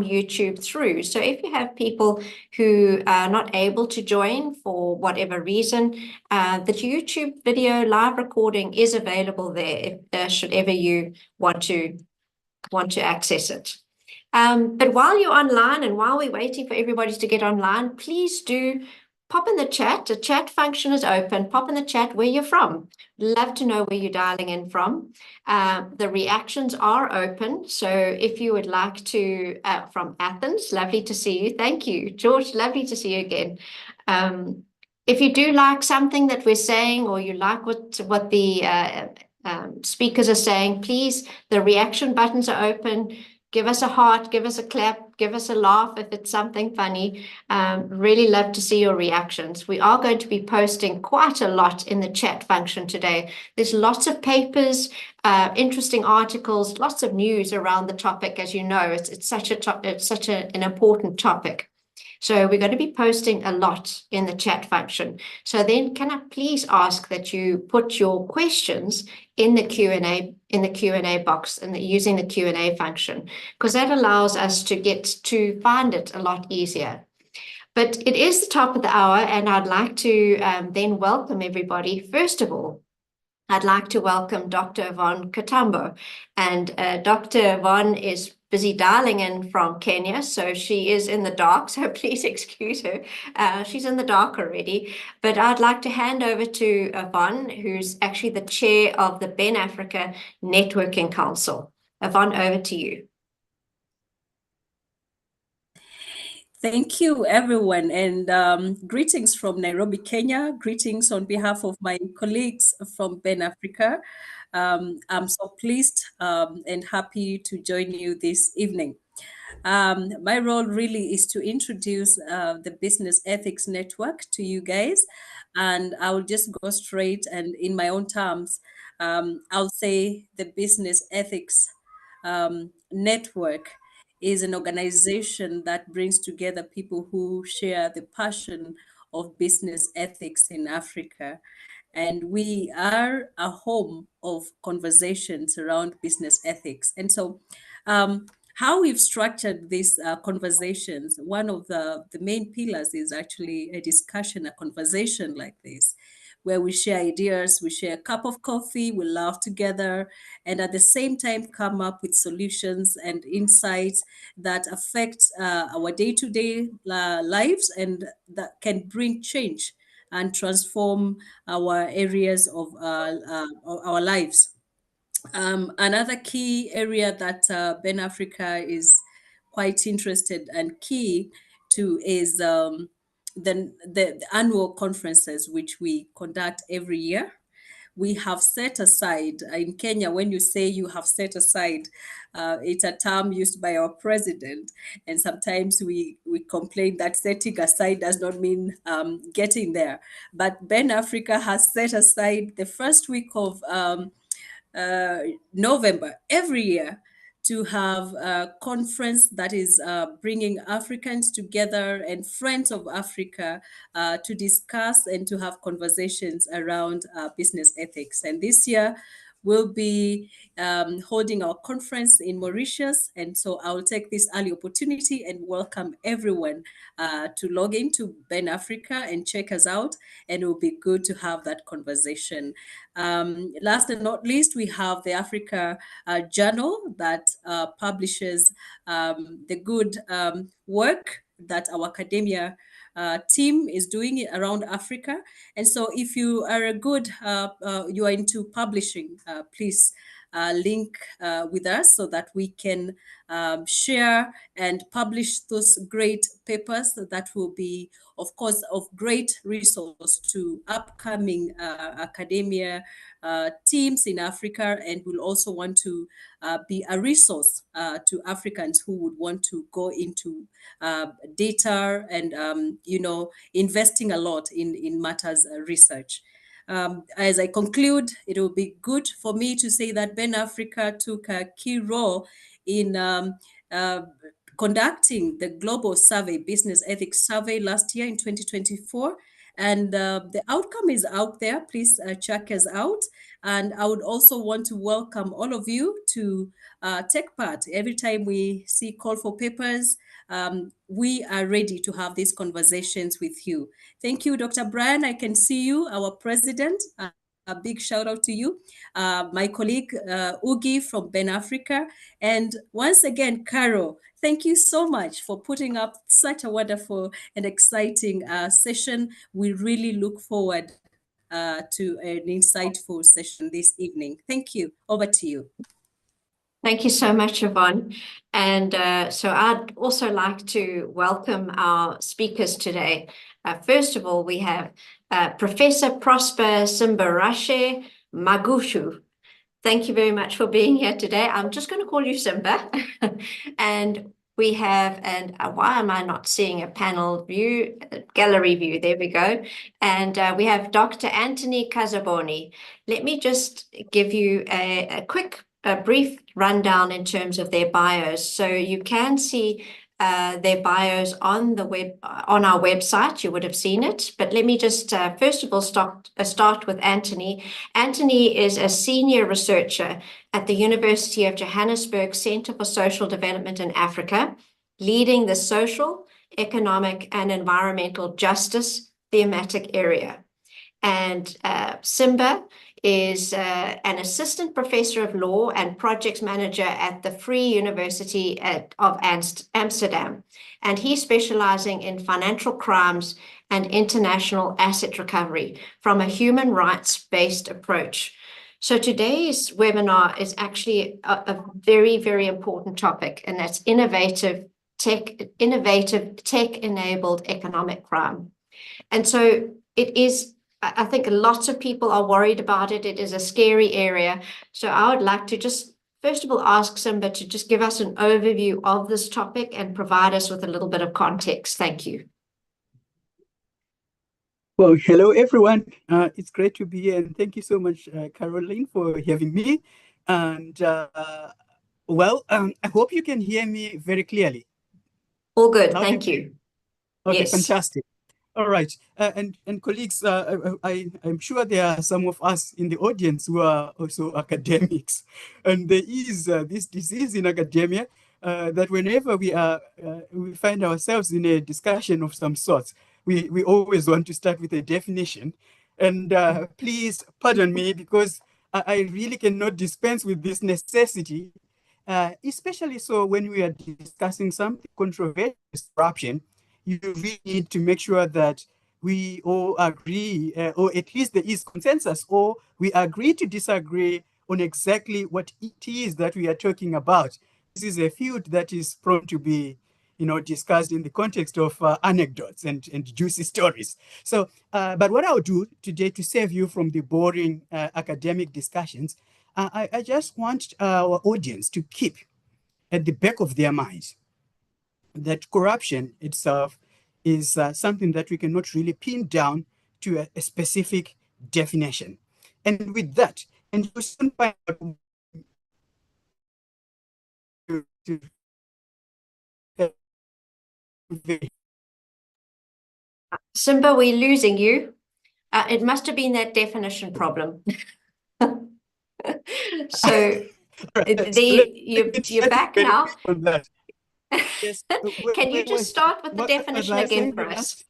YouTube through. So if you have people who are not able to join for whatever reason, the YouTube video live recording is available there if should ever you want to access it. But while you're online and while we're waiting for everybody to get online, please do pop in the chat. The chat function is open. Pop in the chat where you're from. Love to know where you're dialing in from. The reactions are open. So if you would like to, from Athens, lovely to see you. Thank you, George. Lovely to see you again. If you do like something that we're saying, or you like what the speakers are saying, please, the reaction buttons are open. Give us a heart, give us a clap, give us a laugh if it's something funny. Really love to see your reactions. We are going to be posting quite a lot in the chat function today. There's lots of papers, interesting articles, lots of news around the topic. As you know, it's such an important topic. So we're going to be posting a lot in the chat function. So then can I please ask that you put your questions in the Q&A box and using the Q&A function, because that allows us to find it a lot easier. But it is the top of the hour, and I'd like to then welcome everybody. First of all, I'd like to welcome Dr. Yvonne Katambo. And Dr. Yvonne is busy dialing in from Kenya, so she is in the dark, so please excuse her. She's in the dark already. But I'd like to hand over to Yvonne, who's actually the chair of the Ben Africa Networking Council. Yvonne, over to you. Thank you, everyone, and greetings from Nairobi, Kenya. Greetings on behalf of my colleagues from Ben Africa. I'm so pleased and happy to join you this evening. My role really is to introduce the Business Ethics Network to you guys, and I'll just go straight and in my own terms, I'll say the Business Ethics Network is an organization that brings together people who share the passion of business ethics in Africa. And we are a home of conversations around business ethics. And so, how we've structured these conversations, one of the main pillars is actually a discussion, a conversation like this, where we share ideas, we share a cup of coffee, we laugh together, and at the same time come up with solutions and insights that affect our day-to-day lives and that can bring change and transform our areas of our lives. Another key area that Ben Africa is quite interested and key to is the annual conferences, which we conduct every year. We have set aside, in Kenya, when you say you have set aside, it's a term used by our president. And sometimes we complain that setting aside does not mean getting there. But Ben Africa has set aside the first week of November every year to have a conference that is bringing Africans together and friends of Africa to discuss and to have conversations around business ethics. And this year, we'll be holding our conference in Mauritius. And so I'll take this early opportunity and welcome everyone to log into Ben Africa and check us out. And it will be good to have that conversation. Last and not least, we have the Africa Journal that publishes the good work that our academia team is doing around Africa. And so if you are you are into publishing, please link with us so that we can share and publish those great papers that will be, of course, of great resource to upcoming academia teams in Africa, and will also want to be a resource to Africans who would want to go into data and, investing a lot in matters research. As I conclude, it will be good for me to say that Ben Africa took a key role in conducting the global survey, business ethics survey last year in 2024. And the outcome is out there. Please check us out. And I would also want to welcome all of you to take part. Every time we see call for papers, we are ready to have these conversations with you. Thank you, Dr. Brian. I can see you, our president. A big shout out to you. My colleague, Ugi from Ben Africa. And once again, Caro, thank you so much for putting up such a wonderful and exciting session. We really look forward to an insightful session this evening. Thank you. Over to you. Thank you so much, Yvonne. And so I'd also like to welcome our speakers today. First of all, we have Professor Prosper Simbarashe Magushu. Thank you very much for being here today. I'm just going to call you Simba. And we have, and why am I not seeing a panel view, gallery view? There we go. And we have Dr. Anthony Casaboni. Let me just give you a brief rundown in terms of their bios. So you can see their bios on the web, on our website. You would have seen it. But let me just first of all start with Anthony. Anthony is a senior researcher at the University of Johannesburg Centre for Social Development in Africa, leading the social, economic, and environmental justice thematic area. And Simba is an assistant professor of law and project manager at the Free University of Amsterdam. And he's specializing in financial crimes and international asset recovery from a human rights-based approach. So today's webinar is actually a very, very important topic, and that's innovative tech-enabled economic crime. And so it is, I think lots of people are worried about it. It is a scary area. So I would like to just, first of all, ask Simba to just give us an overview of this topic and provide us with a little bit of context. Thank you. Well, hello, everyone. It's great to be here. And thank you so much, Caroline, for having me. And I hope you can hear me very clearly. All good. Thank you. Okay, yes. Fantastic. All right. And colleagues, I'm sure there are some of us in the audience who are also academics. And there is this disease in academia that whenever we find ourselves in a discussion of some sorts, we always want to start with a definition. And please pardon me, because I really cannot dispense with this necessity, especially so when we are discussing something controversial, corruption. You really need to make sure that we all agree, or at least there is consensus, or we agree to disagree on exactly what it is that we are talking about. This is a field that is prone to be, discussed in the context of anecdotes and juicy stories. So, but what I'll do today to save you from the boring academic discussions, I just want our audience to keep at the back of their minds that corruption itself is something that we cannot really pin down to a specific definition. And with that, and you soon find out Simba, we're losing you. It must have been that definition problem. So you're back now. Yes. Can you just start with the definition again for us?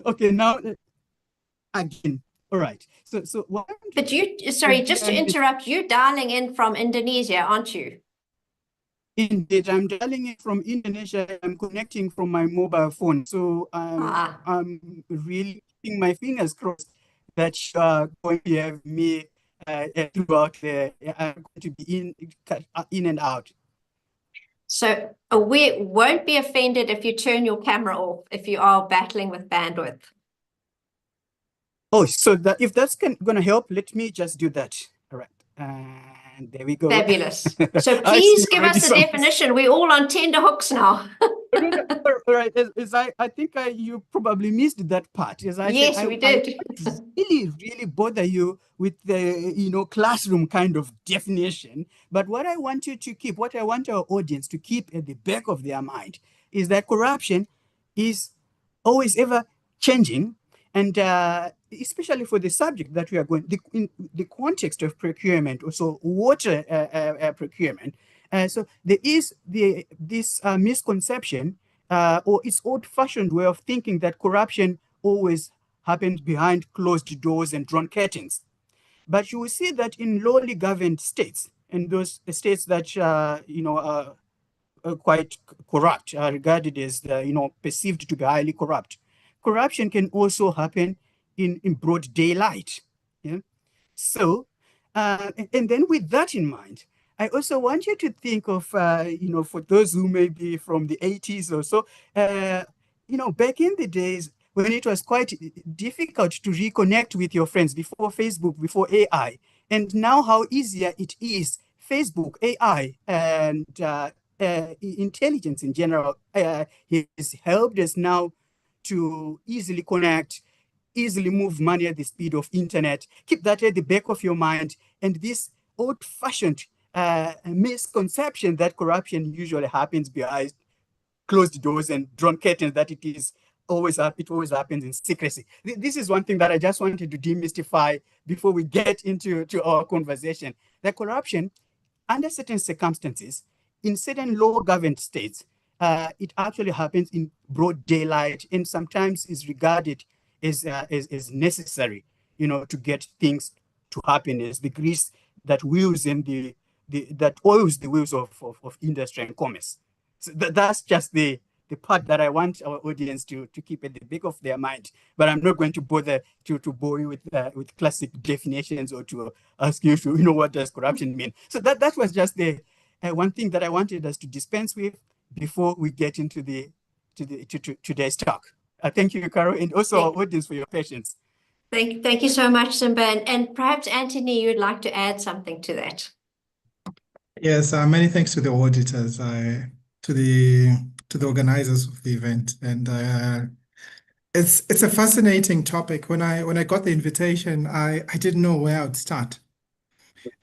Okay, now again. All right. So what? But sorry, just to interrupt, you're dialing in from Indonesia, aren't you? Indeed, I'm dialing in from Indonesia. I'm connecting from my mobile phone. So I'm really keeping my fingers crossed that you are going to have me throughout there. I'm going to be in and out. So we won't be offended if you turn your camera off if you are battling with bandwidth. Oh, so that if that's going to help, let me just do that. All right. And there we go. Fabulous. So please give us a definition. We're all on tender hooks now. All right. I think you probably missed that part. Yes, we did. I really bother you with the classroom kind of definition. But what I want you to keep, what I want our audience to keep at the back of their mind, is that corruption is always ever changing, and especially for the subject that we are going, in the context of procurement, also water procurement. So there is this misconception or its old-fashioned way of thinking that corruption always happens behind closed doors and drawn curtains. But you will see that in lowly governed states, and those states that are quite corrupt, are regarded as perceived to be highly corrupt. Corruption can also happen in broad daylight. Yeah? So, and then with that in mind, I also want you to think of, for those who may be from the 80s or so, back in the days when it was quite difficult to reconnect with your friends before Facebook, before AI, and now how easier it is, Facebook, AI, and intelligence in general has helped us now to easily connect, easily move money at the speed of internet. Keep that at the back of your mind. And this old-fashioned misconception that corruption usually happens behind closed doors and drawn curtains, that it always happens in secrecy. This is one thing that I just wanted to demystify before we get into our conversation. That corruption, under certain circumstances, in certain low-governed states, it actually happens in broad daylight and sometimes is regarded as necessary, to get things to happen, as the grease that wheels in that oils the wheels of industry and commerce. So that's just the part that I want our audience to keep at the back of their mind. But I'm not going to bother to bore you with classic definitions or to ask you to, what does corruption mean. So that was just the one thing that I wanted us to dispense with before we get into today's talk. Thank you, Carol, and also our audience for your patience. Thank you so much, Simba. And perhaps, Anthony, you'd like to add something to that. Yes, many thanks to the auditors, to the organizers of the event, and it's a fascinating topic. When I got the invitation, I didn't know where I'd start.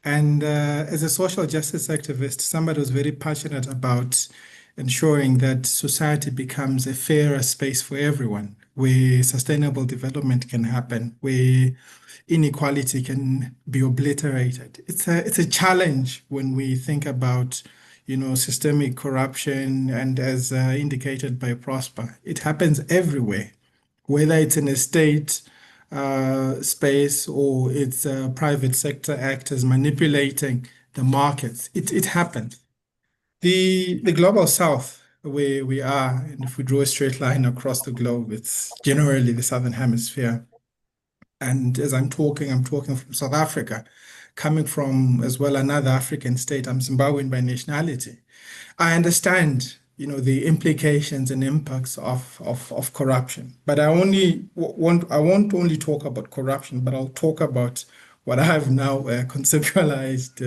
And as a social justice activist, somebody who's very passionate about ensuring that society becomes a fairer space for everyone, where sustainable development can happen, where inequality can be obliterated. It's a challenge when we think about, systemic corruption, and as indicated by Prosper, it happens everywhere, whether it's in a state space or it's private sector actors manipulating the markets. It happens. The global south, where we are, and if we draw a straight line across the globe, it's generally the southern hemisphere. And as I'm talking from South Africa, coming from as well another African state. I'm Zimbabwean by nationality. I understand, the implications and impacts of corruption. But I won't only talk about corruption, but I'll talk about what I have now conceptualized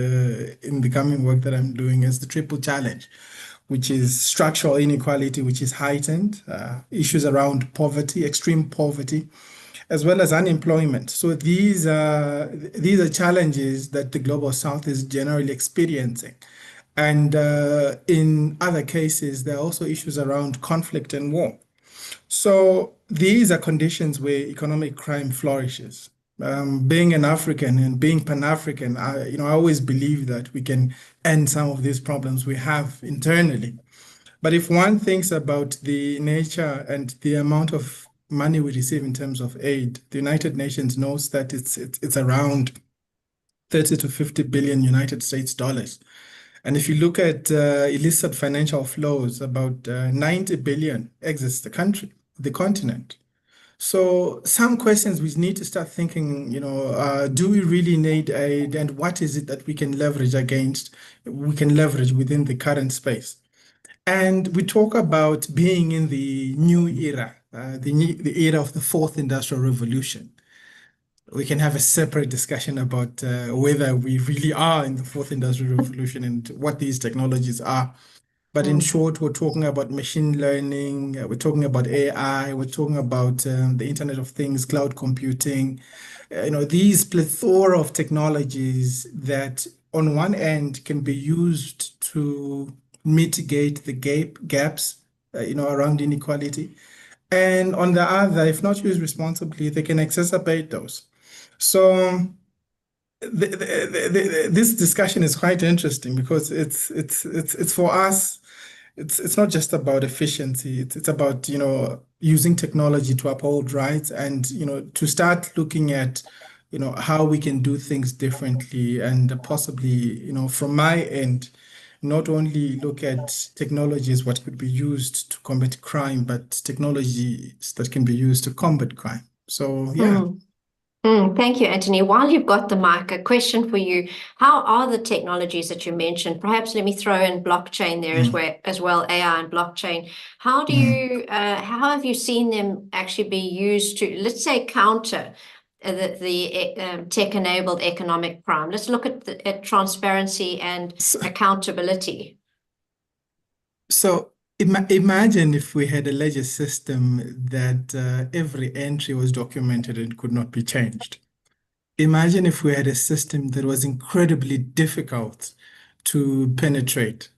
in the coming work that I'm doing as the triple challenge, which is structural inequality, which is heightened, issues around poverty, extreme poverty, as well as unemployment. So these are challenges that the Global South is generally experiencing. And in other cases, there are also issues around conflict and war. So these are conditions where economic crime flourishes. Being an African and being Pan-African, I always believe that we can end some of these problems we have internally. But if one thinks about the nature and the amount of money we receive in terms of aid, the United Nations knows that it's around 30 to 50 billion United States dollars. And if you look at illicit financial flows, about 90 billion exits the country, the continent. So some questions we need to start thinking, do we really need aid, and what is it that we can leverage within the current space? And we talk about being in the new era, the era of the fourth industrial revolution. We can have a separate discussion about whether we really are in the fourth industrial revolution and what these technologies are. But in short, we're talking about machine learning, we're talking about AI, we're talking about the Internet of Things, cloud computing, these plethora of technologies that on one end can be used to mitigate the gaps, around inequality. And on the other, if not used responsibly, they can exacerbate those. So this discussion is quite interesting because it's for us. It's not just about efficiency. It's about using technology to uphold rights and to start looking at how we can do things differently and possibly from my end not only look at technology as what could be used to combat crime, but technologies that can be used to combat crime. So yeah. Thank you, Anthony. While you've got the mic, a question for you. How are the technologies that you mentioned? Perhaps let me throw in blockchain there as well, AI and blockchain. How have you seen them actually be used to, let's say, counter the tech-enabled economic crime? Let's look at transparency and accountability. So imagine if we had a ledger system that every entry was documented and could not be changed. Imagine if we had a system that was incredibly difficult to penetrate.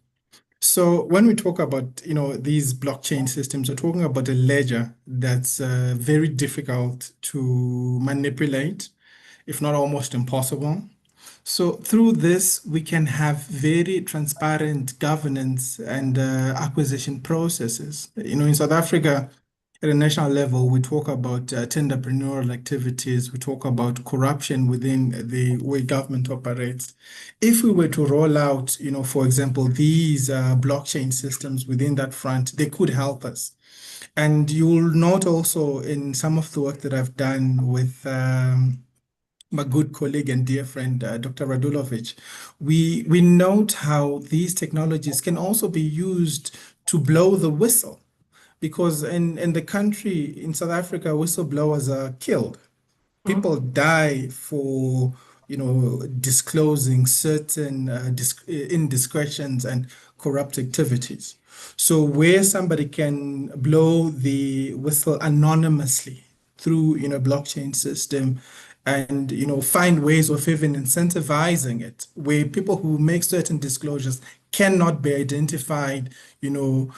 So when we talk about these blockchain systems, we're talking about a ledger that's very difficult to manipulate, if not almost impossible. So through this, we can have very transparent governance and acquisition processes. In South Africa, at a national level, we talk about tenderpreneurial activities. We talk about corruption within the way government operates. If we were to roll out, for example, these blockchain systems within that front, they could help us. And you'll note also in some of the work that I've done with my good colleague and dear friend, Dr. Radulovic, we note how these technologies can also be used to blow the whistle. Because in the country, in South Africa, whistleblowers are killed. People die for, disclosing certain indiscretions and corrupt activities. So where somebody can blow the whistle anonymously through, blockchain system and, find ways of even incentivizing it, where people who make certain disclosures cannot be identified, in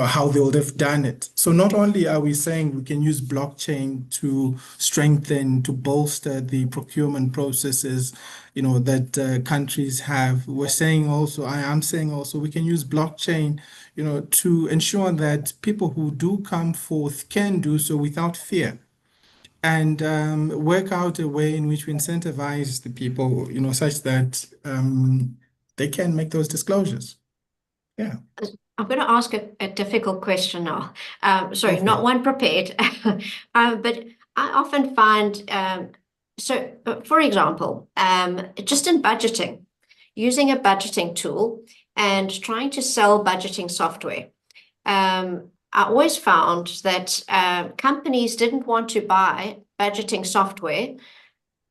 how they would have done it. So not only are we saying we can use blockchain to strengthen, to bolster the procurement processes, that countries have, I am saying also we can use blockchain, to ensure that people who do come forth can do so without fear. And work out a way in which we incentivize the people, such that they can make those disclosures. Yeah. I'm going to ask a difficult question now. Sorry, Okay. not one prepared. But I often find, for example, just in budgeting, using a budgeting tool and trying to sell budgeting software. I always found that companies didn't want to buy budgeting software.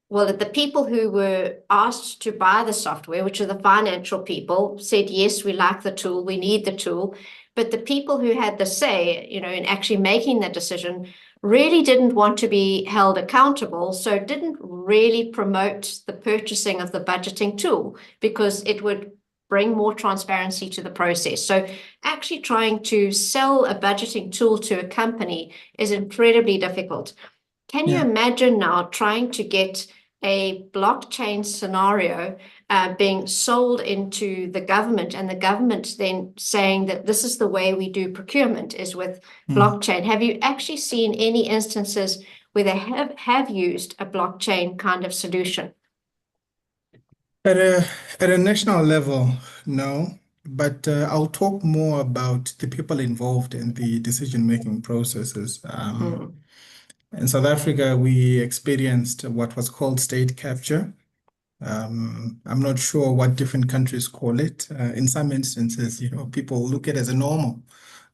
Well, the people who were asked to buy the software, which are the financial people, said, yes, we like the tool, we need the tool. But the people who had the say, in actually making the decision really didn't want to be held accountable, so didn't really promote the purchasing of the budgeting tool because it would bring more transparency to the process. So actually trying to sell a budgeting tool to a company is incredibly difficult. Can you imagine now trying to get a blockchain scenario being sold into the government and the government then saying that this is the way we do procurement is with blockchain? Have you actually seen any instances where they have used a blockchain kind of solution? At a national level, no. But I'll talk more about the people involved in the decision-making processes. In South Africa, we experienced what was called state capture. I'm not sure what different countries call it. In some instances, people look at it as a normal.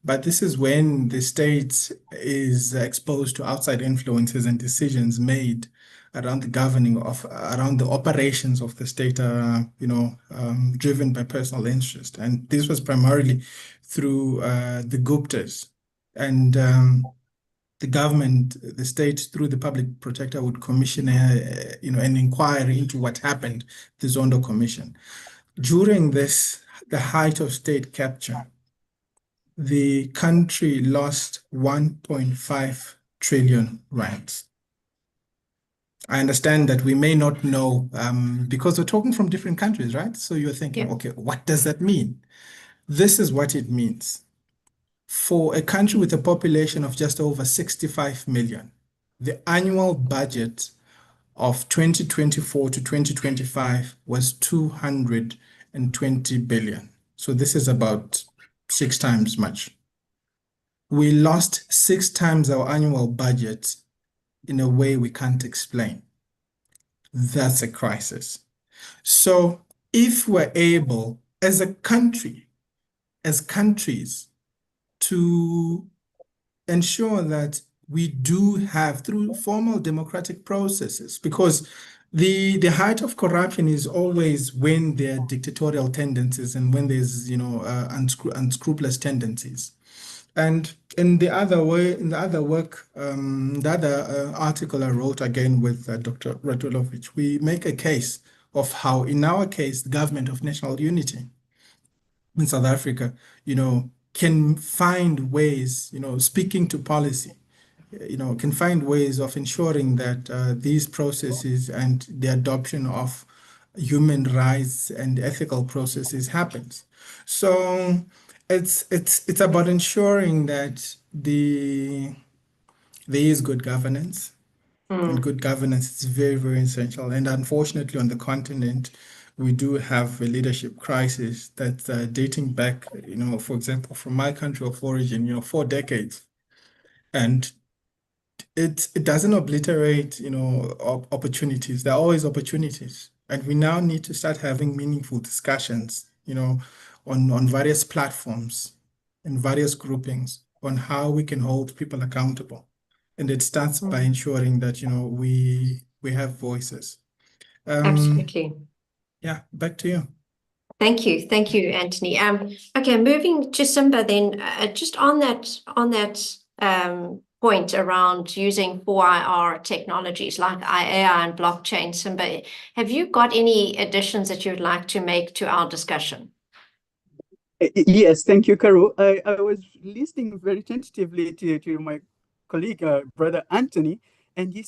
But this is when the state is exposed to outside influences and decisions made around around the operations of the state, driven by personal interest. And this was primarily through the Guptas. And the government, the state, through the public protector, would commission an inquiry into what happened, the Zondo Commission. During the height of state capture, the country lost 1.5 trillion rands. I understand that we may not know because we're talking from different countries, right? So you're thinking, okay, what does that mean? This is what it means. For a country with a population of just over 65 million, the annual budget of 2024 to 2025 was 220 billion. So this is about 6 times much. We lost 6 times our annual budget in a way we can't explain. That's a crisis. So if we're able, as a country, as countries, to ensure that we do have, through formal democratic processes, because the height of corruption is always when there are dictatorial tendencies and when there's, unscrupulous tendencies. And in the other way, in the other work, the other article I wrote again with Dr. Radulovic, we make a case of how, in our case, the government of national unity in South Africa, can find ways, speaking to policy, can find ways of ensuring that these processes and the adoption of human rights and ethical processes happens. So it's about ensuring that there is good governance. And good governance is very, very essential. And unfortunately, on the continent, we do have a leadership crisis that's dating back, for example, from my country of origin, 4 decades. And it doesn't obliterate, opportunities. There are always opportunities. And we now need to start having meaningful discussions, on various platforms and various groupings on how we can hold people accountable. And it starts by ensuring that, we have voices. Absolutely. Yeah, back to you. Thank you, Anthony. Okay, moving to Simba then, just on that point around using 4IR technologies like AI and blockchain, Simba, have you got any additions that you'd like to make to our discussion? Yes, thank you, Caro. I was listening very tentatively to my colleague, brother Anthony, and he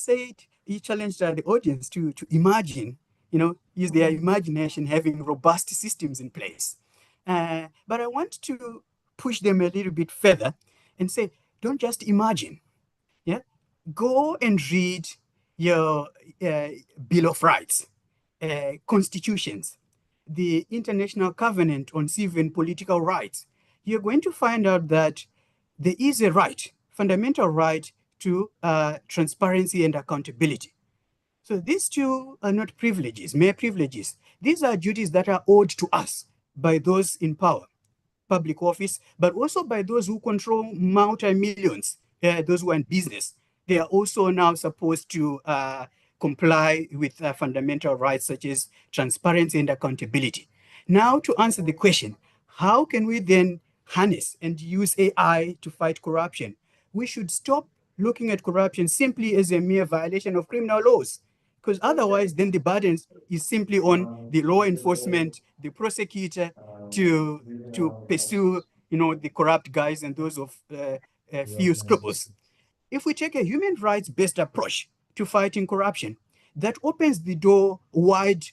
challenged the audience to imagine, use their imagination, having robust systems in place. But I want to push them a little bit further and say, don't just imagine. Yeah, go and read your Bill of Rights, constitutions, the International Covenant on Civil and Political Rights. You're going to find out that there is a right, fundamental right to transparency and accountability. So these two are not privileges, mere privileges. These are duties that are owed to us by those in power, public office, but also by those who control multi-millions, those who are in business. They are also now supposed to comply with fundamental rights such as transparency and accountability. Now, to answer the question, how can we then harness and use AI to fight corruption? We should stop looking at corruption simply as a mere violation of criminal laws, because otherwise then the burden is simply on the law enforcement, the prosecutor to pursue, the corrupt guys and those of few scruples. If we take a human rights-based approach to fighting corruption, that opens the door wide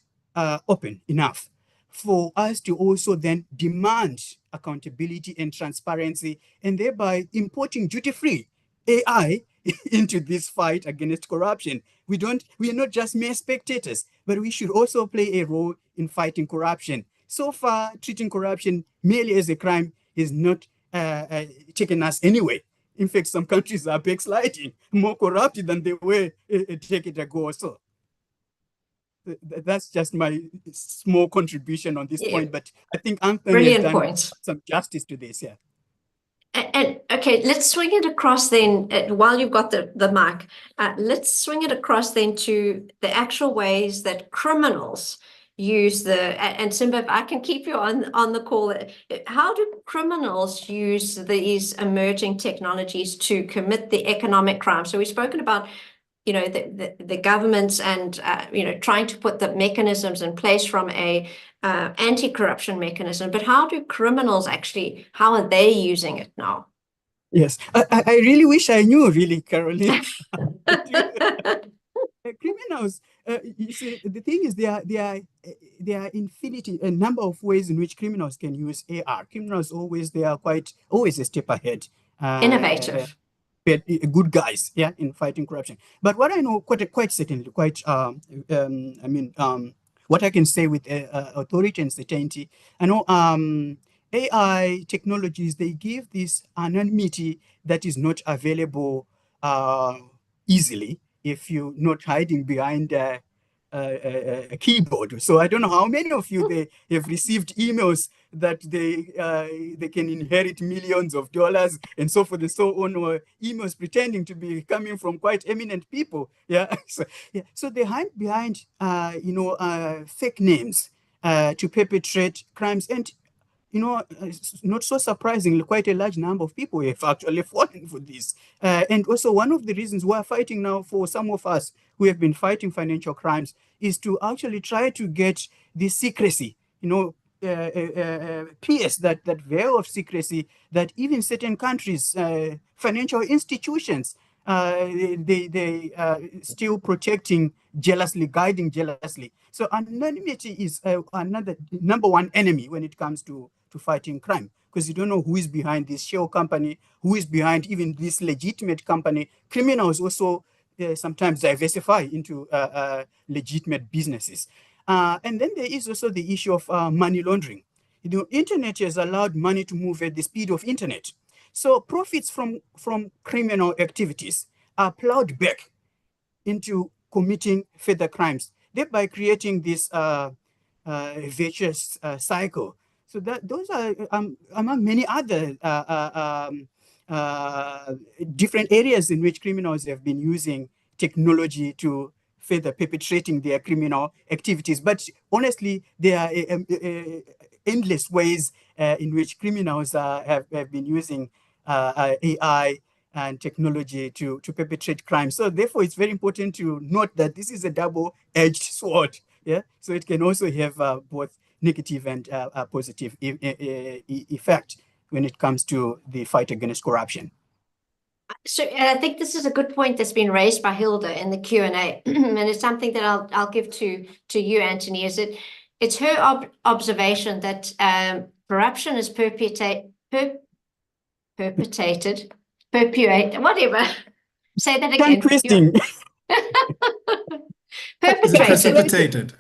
open enough for us to also then demand accountability and transparency, and thereby importing duty-free AI into this fight against corruption. We are not just mere spectators, but we should also play a role in fighting corruption. So far, treating corruption merely as a crime is not taken us anywhere. In fact, some countries are backsliding, more corrupt than they were a decade ago or so. That's just my small contribution on this point, but I think Anthony has done some justice to this. Yeah. And okay, let's swing it across then, while you've got the mic, let's swing it across then to the actual ways that criminals use and Simba, if I can keep you on the call, how do criminals use these emerging technologies to commit the economic crime? So we've spoken about the governments and trying to put the mechanisms in place from a anti-corruption mechanism, but how do criminals actually, how are they using it now? Yes, I really wish I knew, really, Caroline. Criminals, you see, the thing is, there are infinity, a number of ways in which criminals can use AR. Criminals they are always a step ahead. Innovative. Good guys, yeah, in fighting corruption. But what I know quite certainly, what I can say with authority and certainty, I know AI technologies, they give this anonymity that is not available easily if you're not hiding behind a keyboard. So I don't know how many of you they have received emails that they can inherit millions of dollars and so forth and so on, or emails pretending to be coming from quite eminent people. Yeah, so they hide behind fake names to perpetrate crimes. And not so surprisingly, quite a large number of people have actually fallen for this. And also, one of the reasons we're fighting now, for some of us who have been fighting financial crimes, is to actually try to get the secrecy, pierce that veil of secrecy that even certain countries, financial institutions, they still protecting jealously, guiding jealously. So anonymity is another number one enemy when it comes to fighting crime, because you don't know who is behind this shell company, who is behind even this legitimate company. Criminals also sometimes diversify into legitimate businesses. And then there is also the issue of money laundering. The internet has allowed money to move at the speed of internet. So profits from criminal activities are plowed back into committing further crimes, thereby creating this vicious cycle. So those are among many other different areas in which criminals have been using technology to further perpetrating their criminal activities. But honestly, there are endless ways in which criminals have been using AI and technology to perpetrate crime. So therefore, it's very important to note that this is a double-edged sword. Yeah, so it can also have both negative and positive effect when it comes to the fight against corruption. So I think this is a good point that's been raised by Hilda in the Q&A, and it's something that I'll give to you, Anthony. It's her observation that corruption is perpetuated, whatever. Say that again. Precipitated.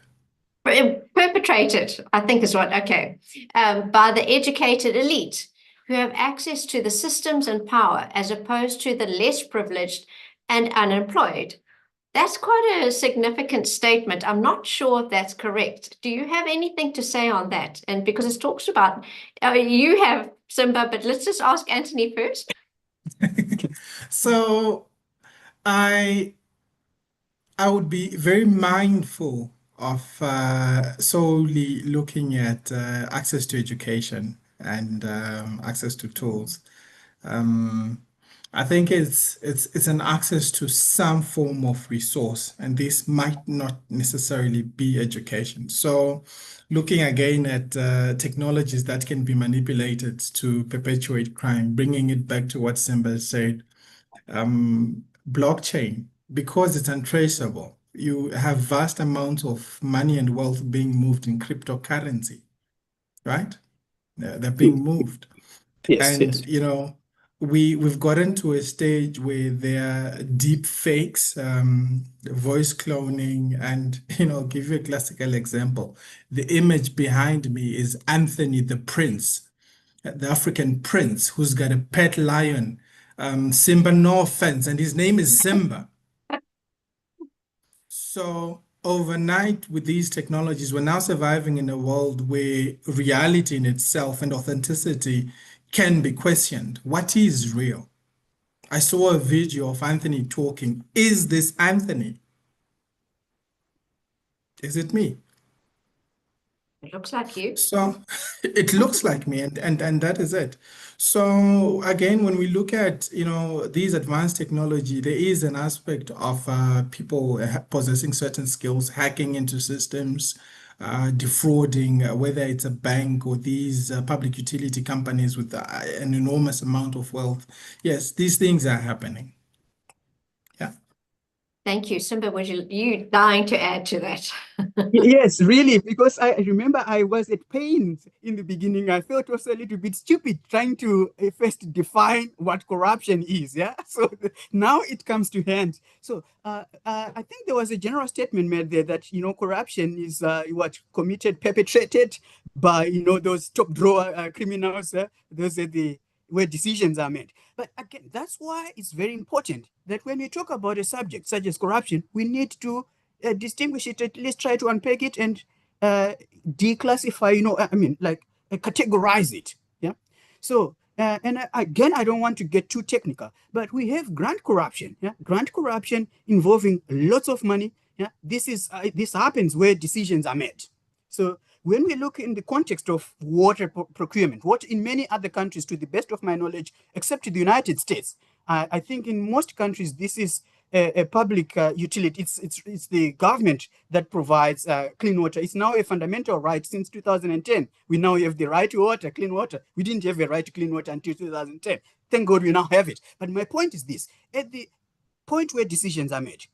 Perpetrated, I think is what, okay, by the educated elite who have access to the systems and power as opposed to the less privileged and unemployed. That's quite a significant statement. I'm not sure if that's correct. Do you have anything to say on that? And because it talks about, you have, Simba, but let's just ask Anthony first. So I would be very mindful of solely looking at access to education and access to tools. I think it's an access to some form of resource, and this might not necessarily be education. So looking again at technologies that can be manipulated to perpetuate crime, bringing it back to what Simba said, blockchain, because it's untraceable, you have vast amounts of money and wealth being moved in cryptocurrency, right? They're being moved. Yes, And, yes. We've gotten to a stage where there are deep fakes, voice cloning, and, give you a classical example. The image behind me is Anthony the Prince, the African prince who's got a pet lion, Simba, no offense, and his name is Simba. So overnight, with these technologies, we're now surviving in a world where reality in itself and authenticity can be questioned. What is real? I saw a video of Anthony talking. Is this Anthony? Is it me? It looks like you. So it looks like me, and that is it. So again, when we look at, these advanced technology, there is an aspect of people possessing certain skills, hacking into systems, defrauding, whether it's a bank or these public utility companies with an enormous amount of wealth. Yes, these things are happening. Yeah. Thank you. Simba, was you dying to add to that? Yes, really, because I remember I was at pains in the beginning. I felt also a little bit stupid trying to first define what corruption is. Yeah, so now it comes to hand. So I think there was a general statement made there that corruption is what perpetrated by those top drawer criminals. Those are the where decisions are made. But again, that's why it's very important that when we talk about a subject such as corruption, we need to distinguish it, at least try to unpack it and declassify, categorize it. Yeah. So, again, I don't want to get too technical, but we have grant corruption. Yeah. Grant corruption involving lots of money. Yeah. This happens where decisions are made. So when we look in the context of water procurement, what in many other countries, to the best of my knowledge, except the United States, I think in most countries, this is a public utility. It's the government that provides clean water. It's now a fundamental right since 2010. We now have the right to water, clean water. We didn't have a right to clean water until 2010. Thank God we now have it. But my point is this: at the point where decisions are made,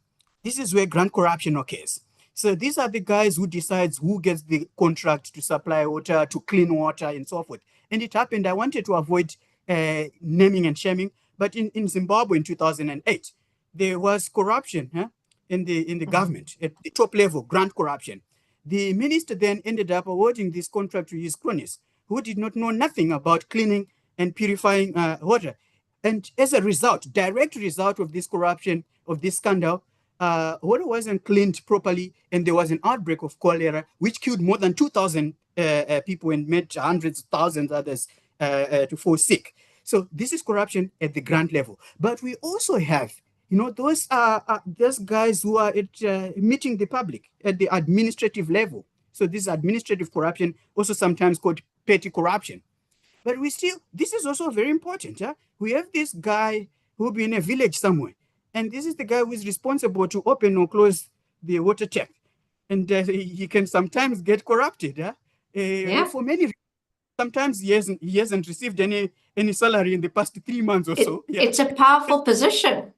this is where grant corruption occurs. So these are the guys who decides who gets the contract to supply water, to clean water, and so forth. And it happened. I wanted to avoid naming and shaming, but in Zimbabwe in 2008, there was corruption in the government at the top level, grant corruption. The minister then ended up awarding this contract to his cronies, who did not know nothing about cleaning and purifying water. And as a result, direct result of this corruption, of this scandal, water wasn't cleaned properly, and there was an outbreak of cholera, which killed more than 2,000 people and made hundreds of thousands others to fall sick. So this is corruption at the grant level. But we also have, those guys who are at meeting the public at the administrative level. So this is administrative corruption, also sometimes called petty corruption. But this is also very important. We have this guy who be in a village somewhere, and this is the guy who is responsible to open or close the water tap. And he can sometimes get corrupted. For many reasons. Sometimes he hasn't received any salary in the past 3 months or so. Yeah. It's a powerful position.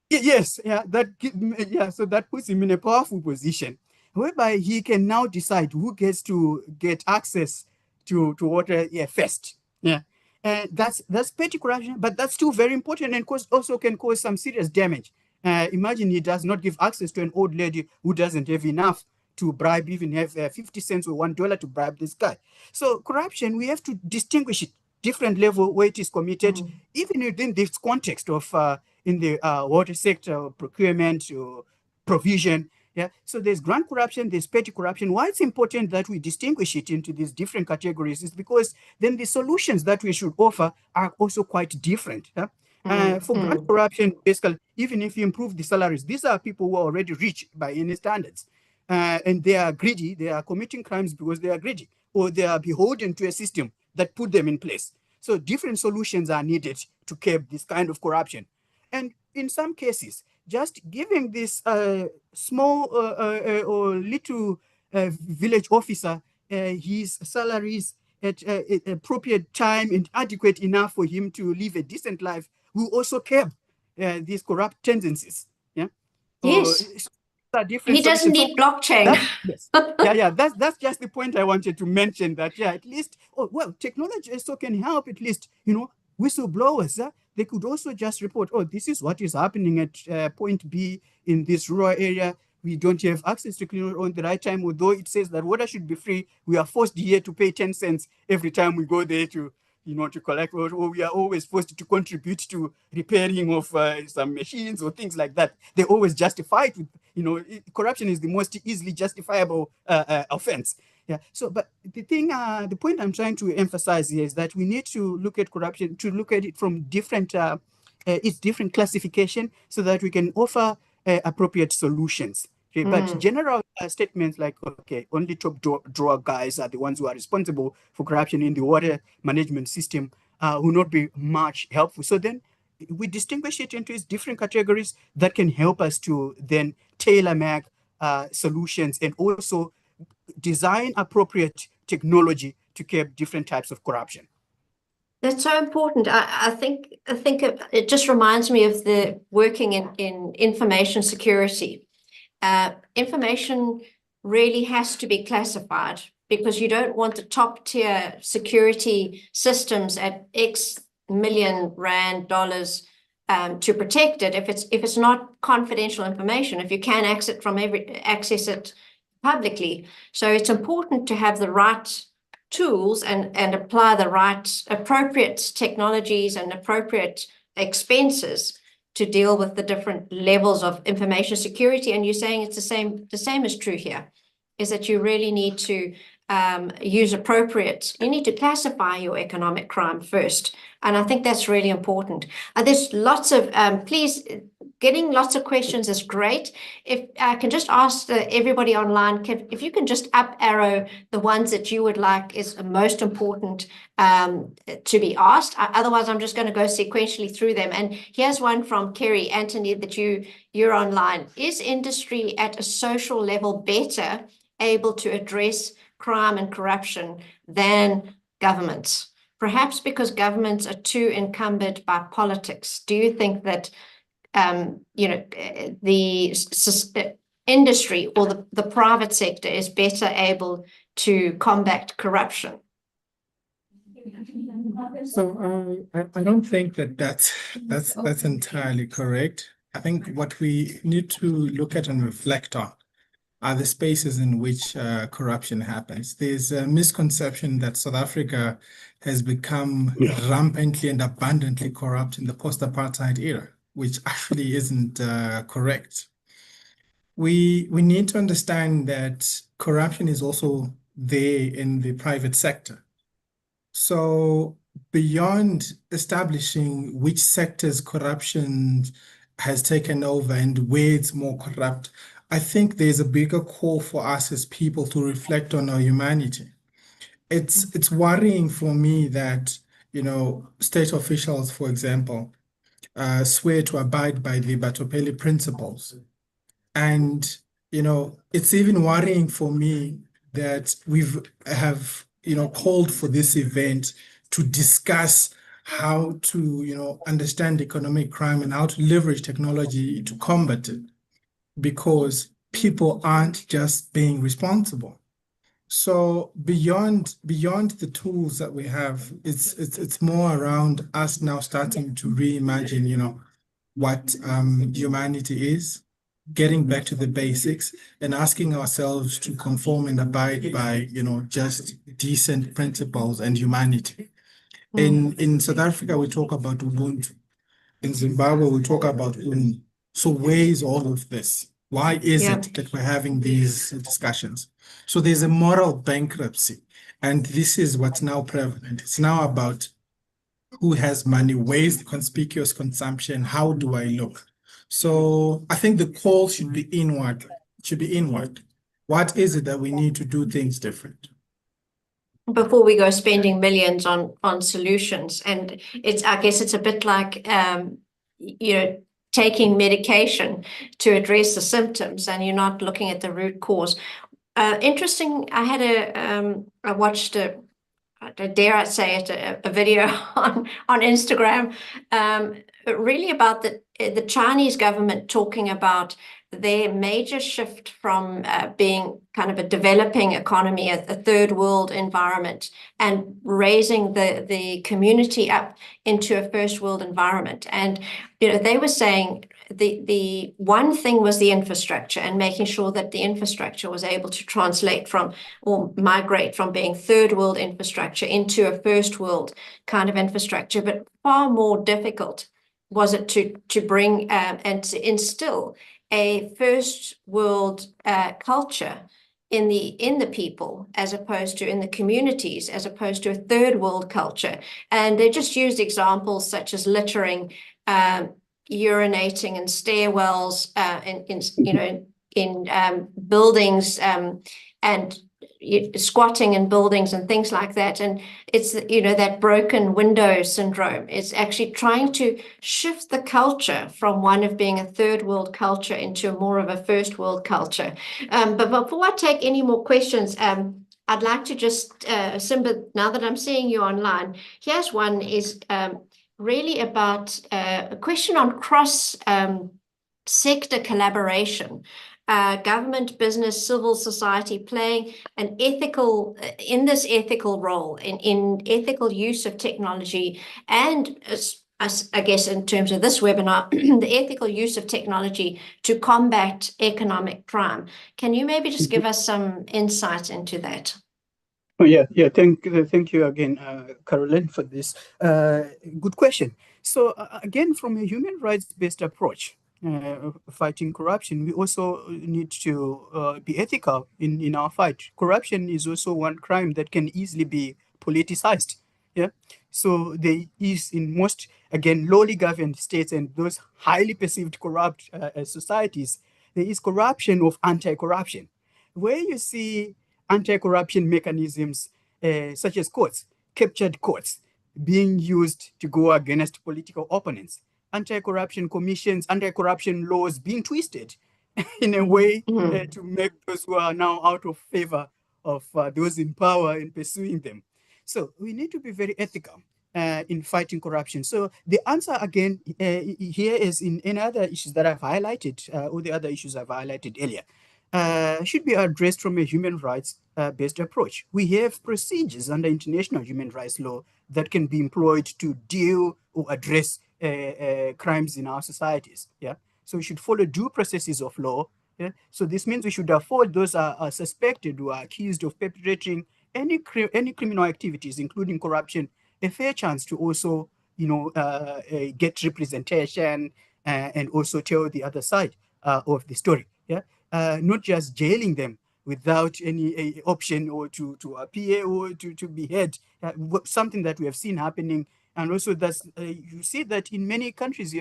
Yes, so that puts him in a powerful position, whereby he can now decide who gets to get access to water first. Yeah. That's petty corruption, but that's still very important, and also can cause some serious damage. Imagine he does not give access to an old lady who doesn't have enough to bribe, even have 50 cents or $1 to bribe this guy. So corruption, we have to distinguish it, different level where it is committed, even within this context of in the water sector, procurement, or provision. Yeah. So there's grant corruption, there's petty corruption. Why it's important that we distinguish it into these different categories is because then the solutions that we should offer are also quite different. For grant corruption, basically, even if you improve the salaries, these are people who are already rich by any standards. And they are greedy, they are committing crimes because they are greedy, or they are beholden to a system that put them in place. So different solutions are needed to curb this kind of corruption. And in some cases, just giving this small or little village officer his salaries at appropriate time and adequate enough for him to live a decent life will also curb these corrupt tendencies. Yeah. Yes. Different he doesn't need blockchain. Yes. That's just the point I wanted to mention, that at least technology also can help, at least whistleblowers. They could also just report, this is what is happening at point B in this rural area. We don't have access to clean water on the right time, although it says that water should be free. We are forced here to pay 10 cents every time we go there to collect, or we are always forced to contribute to repairing of some machines or things like that. They always justify it with, corruption is the most easily justifiable offense. Yeah. So, but the point I'm trying to emphasize here is that we need to look at corruption, to look at it from its different classification, so that we can offer appropriate solutions. Okay, but general statements like, okay, only top drawer guys are the ones who are responsible for corruption in the water management system will not be much helpful. So then we distinguish it into its different categories that can help us to then tailor-make solutions and also design appropriate technology to curb different types of corruption. That's so important. I think it just reminds me of the working in information security. Information really has to be classified because you don't want the top tier security systems at X million rand dollars to protect it if it's not confidential information, if you can access it publicly. So it's important to have the right tools and apply the right appropriate technologies and appropriate expenses to deal with the different levels of information security. And you're saying it's the same is true here, is that you really need to use you need to classify your economic crime first. And I think that's really important. There's lots of, getting lots of questions is great. If I can just ask everybody online, if you can just up arrow the ones that you would like is most important to be asked. Otherwise, I'm just going to go sequentially through them. And here's one from Kerry Anthony that you're online. Is industry at a social level better able to address crime and corruption than governments? Perhaps because governments are too encumbered by politics. Do you think that the industry or the private sector is better able to combat corruption? So I don't think that's entirely correct. I think what we need to look at and reflect on are the spaces in which corruption happens. There's a misconception that South Africa has become rampantly and abundantly corrupt in the post-apartheid era, which actually isn't correct. We need to understand that corruption is also there in the private sector. So beyond establishing which sectors corruption has taken over and where it's more corrupt, I think there's a bigger call for us as people to reflect on our humanity. It's worrying for me that, state officials, for example, swear to abide by the Batopeli principles. And, it's even worrying for me that have called for this event to discuss how to, understand economic crime and how to leverage technology to combat it, because people aren't just being responsible. So beyond the tools that we have, it's more around us now starting to reimagine, what humanity is, getting back to the basics and asking ourselves to conform and abide by, just decent principles and humanity. In South Africa, we talk about Ubuntu. In Zimbabwe, we talk about Uni. So where is all of this? Why is it that we're having these discussions? So there's a moral bankruptcy, and this is what's now prevalent. It's now about who has money, where's the conspicuous consumption, how do I look? So I think the call should be inward. What is it that we need to do things different? Before we go spending millions on solutions. And I guess it's a bit like taking medication to address the symptoms and you're not looking at the root cause. Interesting, I watched dare I say it, a video on Instagram, really about the Chinese government talking about their major shift from being kind of a developing economy, a third world environment, and raising the community up into a first world environment. And they were saying the one thing was the infrastructure and making sure that the infrastructure was able to translate from or migrate from being third world infrastructure into a first world kind of infrastructure. But far more difficult was it to bring and to instill a first world culture in the people, as opposed to in the communities, as opposed to a third world culture. And they just used examples such as littering, urinating in stairwells, buildings and squatting in buildings and things like that. And it's, that broken window syndrome. It's actually trying to shift the culture from one of being a third world culture into more of a first world culture. But before I take any more questions, I'd like to just, Simba, now that I'm seeing you online, here's one is really about a question on cross sector collaboration. Government, business, civil society playing an ethical role in ethical use of technology, and I guess in terms of this webinar, the ethical use of technology to combat economic crime. Can you maybe just give us some insight into that? Oh, yeah. Thank you again, Caroline, for this good question. So again, from a human rights-based approach, fighting corruption, we also need to be ethical in our fight. Corruption is also one crime that can easily be politicized. Yeah. So there is in most, again, lowly governed states and those highly perceived corrupt societies, there is corruption of anti-corruption, where you see anti-corruption mechanisms such as courts, captured courts, being used to go against political opponents, anti-corruption commissions, anti-corruption laws being twisted in a way to make those who are now out of favor of those in power in pursuing them. So we need to be very ethical in fighting corruption. So the answer again here is in any other issues that I've highlighted, or the other issues I've highlighted earlier. Should be addressed from a human rights based approach. We have procedures under international human rights law that can be employed to deal or address crimes in our societies. Yeah, so we should follow due processes of law. Yeah? So this means we should afford those are suspected or accused of perpetrating any criminal activities, including corruption, a fair chance to also, get representation and also tell the other side of the story. Yeah, not just jailing them without any option or to appear or to be heard. Something that we have seen happening. And also that's, you see that in many countries,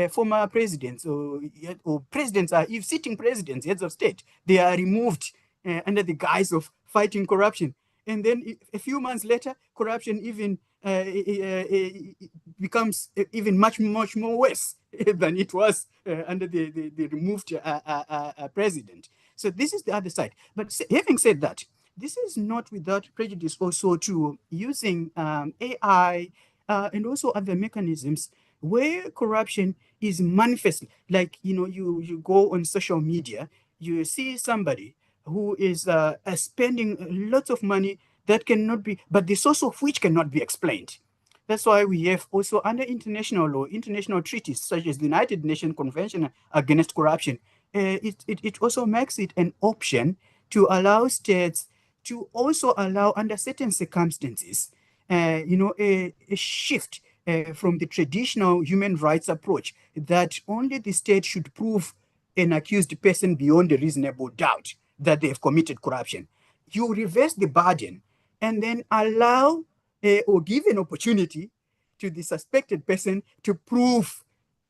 former presidents or presidents are, if sitting presidents, heads of state, they are removed under the guise of fighting corruption. And then a few months later, corruption even becomes even much more worse than it was under the removed president. So this is the other side. But having said that, this is not without prejudice also to using AI and also other mechanisms where corruption is manifest. Like, you go on social media, you see somebody who is spending lots of money that cannot be, but the source of which cannot be explained. That's why we have also under international law, international treaties such as the United Nations Convention Against Corruption. It also makes it an option to allow states to also allow under certain circumstances, a shift from the traditional human rights approach that only the state should prove an accused person beyond a reasonable doubt that they have committed corruption. You reverse the burden and then allow or give an opportunity to the suspected person to prove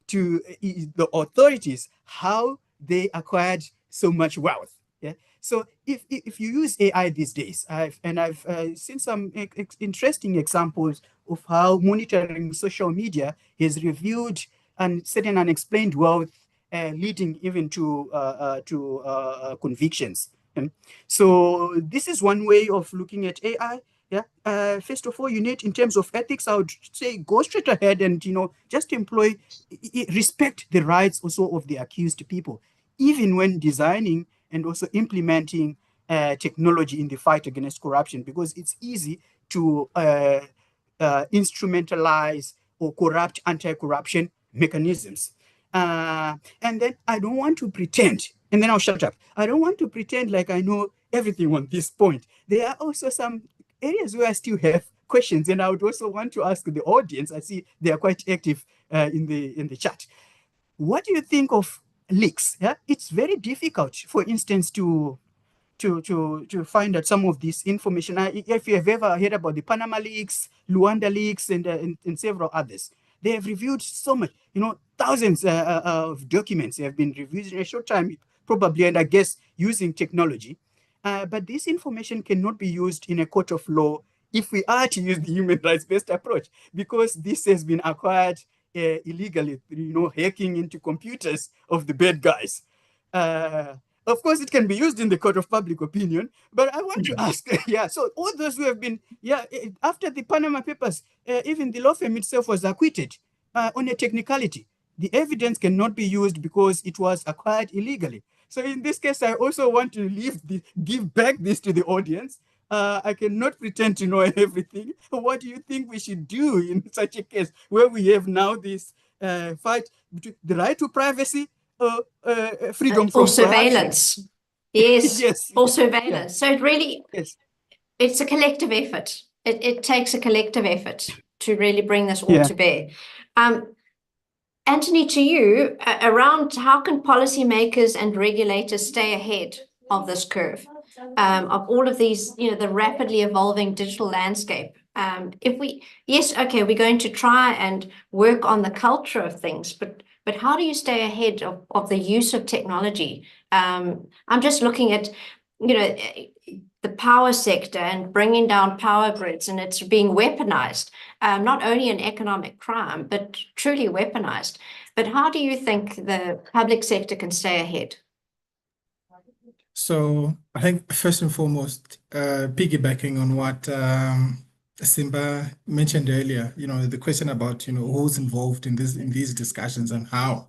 to the authorities how they acquired so much wealth. Yeah. So if you use AI these days, I've seen some interesting examples of how monitoring social media has revealed certain unexplained wealth, leading even to convictions. And so this is one way of looking at AI. Yeah. First of all, you need, in terms of ethics, I would say go straight ahead and just employ, respect the rights also of the accused people, even when designing and also implementing technology in the fight against corruption, because it's easy to instrumentalize or corrupt anti-corruption mechanisms. And then I don't want to pretend, and then I'll shut up. I don't want to pretend like I know everything on this point. There are also some areas where I still have questions, and I would also want to ask the audience. I see they are quite active in the chat. What do you think of leaks? Yeah, it's very difficult, for instance, to find out some of this information. If you have ever heard about the Panama leaks, Luanda leaks, and several others, they have reviewed so much. Thousands of documents have been reviewed in a short time. probably, and I guess using technology. But this information cannot be used in a court of law if we are to use the human rights-based approach, because this has been acquired illegally, hacking into computers of the bad guys. Of course, it can be used in the court of public opinion, but I want to ask, so all those who have been, after the Panama Papers, even the law firm itself was acquitted on a technicality. The evidence cannot be used because it was acquired illegally. So in this case, I also want to give back this to the audience. I cannot pretend to know everything. What do you think we should do in such a case where we have now this fight between the right to privacy or freedom from surveillance? Yes, yes. or surveillance. So it really, yes. It's a collective effort. It takes a collective effort to really bring this all to bear. Anthony, to you, around how can policymakers and regulators stay ahead of this curve, of all of these, the rapidly evolving digital landscape? We're going to try and work on the culture of things, but how do you stay ahead of the use of technology? I'm just looking at, the power sector and bringing down power grids, and it's being weaponized, not only an economic crime, but truly weaponized. But how do you think the public sector can stay ahead? So I think first and foremost, piggybacking on what Simba mentioned earlier, the question about, who's involved in these discussions and how.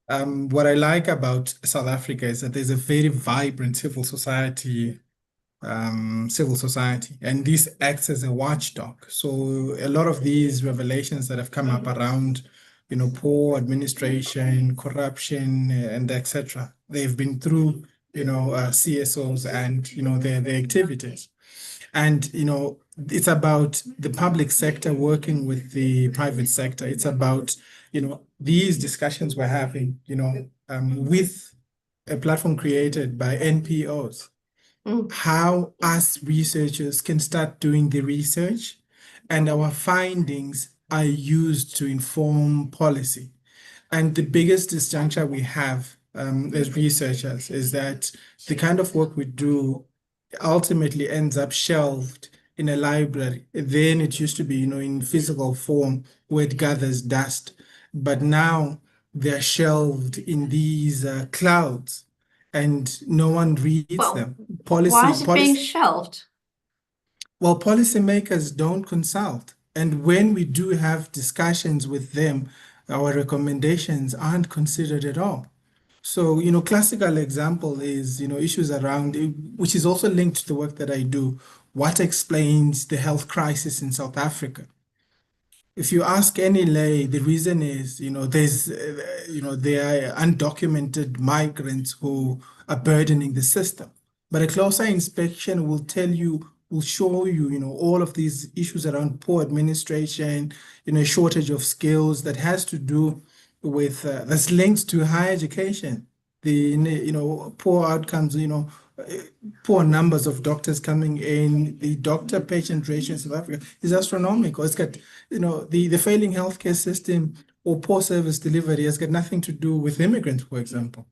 What I like about South Africa is that there's a very vibrant civil society, and this acts as a watchdog. So a lot of these revelations that have come up around, poor administration, corruption, and etc., they've been through, CSOs and, their activities. And, it's about the public sector working with the private sector. It's about, these discussions we're having, with a platform created by NPOs, how us researchers can start doing the research and our findings are used to inform policy. And the biggest disjuncture we have as researchers is that the kind of work we do ultimately ends up shelved in a library. Then it used to be, in physical form where it gathers dust. But now they're shelved in these clouds and no one reads them. Why is it being shelved? Well, policymakers don't consult. And when we do have discussions with them, our recommendations aren't considered at all. So, classical example is, issues around, which is also linked to the work that I do. What explains the health crisis in South Africa? If you ask any lay, the reason is, there's, there are undocumented migrants who are burdening the system. But a closer inspection will show you, all of these issues around poor administration, shortage of skills that has to do with, that's linked to higher education. The, poor outcomes, poor numbers of doctors coming in, the doctor-patient ratio in South Africa is astronomical. It's got, the failing healthcare system or poor service delivery has got nothing to do with immigrants, for example.